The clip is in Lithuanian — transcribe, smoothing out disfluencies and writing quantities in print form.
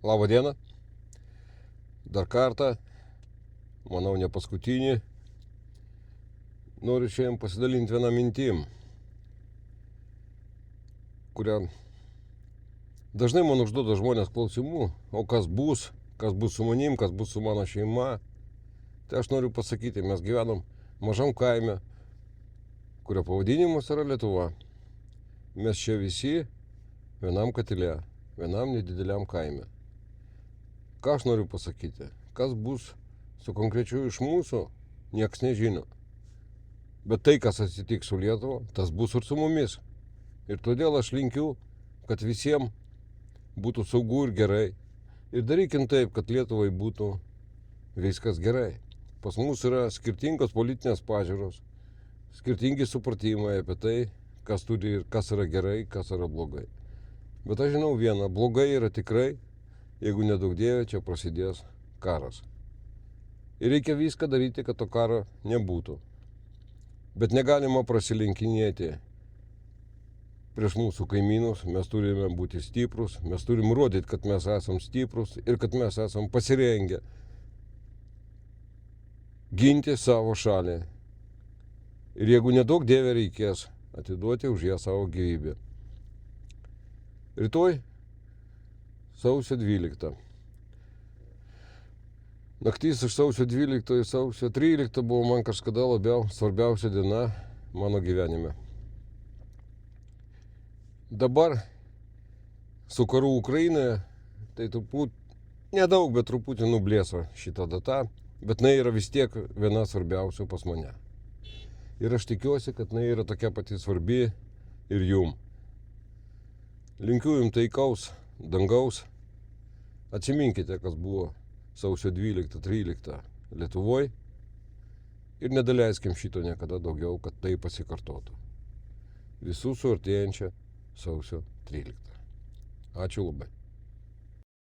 Labą dieną. Dar kartą, manau ne paskutinį, noriu šiandien pasidalinti vieną mintim, kurią dažnai man užduoda žmonės klausimų, o kas bus su manim, kas bus su mano šeima. Tai aš noriu pasakyti, mes gyvenam mažam kaime, kurio pavadinimas yra Lietuva. Mes čia visi vienam katile, vienam nedideliam kaime. Ką aš noriu pasakyti? Kas bus su konkrečiu iš mūsų, nieks nežino. Bet tai, kas atsitiks su Lietuva, tas bus ir su mumis. Ir todėl aš linkiu, kad visiems būtų saugu ir gerai. Ir darykim taip, kad Lietuvai būtų viskas gerai. Pas mus yra skirtingos politinės pažiūros, skirtingi supratimai apie tai, kas yra gerai, kas yra blogai. Bet aš žinau vieną, blogai yra tikrai, jeigu nedaug dievė, čia prasidės karas. Ir reikia viską daryti, kad to karo nebūtų. Bet negalima prasilenkinėti prieš mūsų kaimynus, mes turime būti stiprus, mes turim rodyti, kad mes esam stiprus ir kad mes esam pasirengę ginti savo šalį. Ir jeigu nedaug dievė reikės, atiduoti už ją savo gyvybę. Rytoj sausio 12. Naktis iš sausio 12 į sausio 13 buvo man kažkada svarbiausia diena mano gyvenime. Dabar su karu Ukrainoje, tai nedaug, bet truputį nublėso šitą datą, bet jinai yra vis tiek viena svarbiausių pas mane. Ir aš tikiuosi, kad jinai yra tokia pati svarbi ir jum. Linkiu jums taikaus dangaus. Atsiminkite, kas buvo sausio 12-13 Lietuvoje ir nedaleiskim šito niekada daugiau, kad tai pasikartotų. Visų su artėjančia sausio 13. Ačiū labai.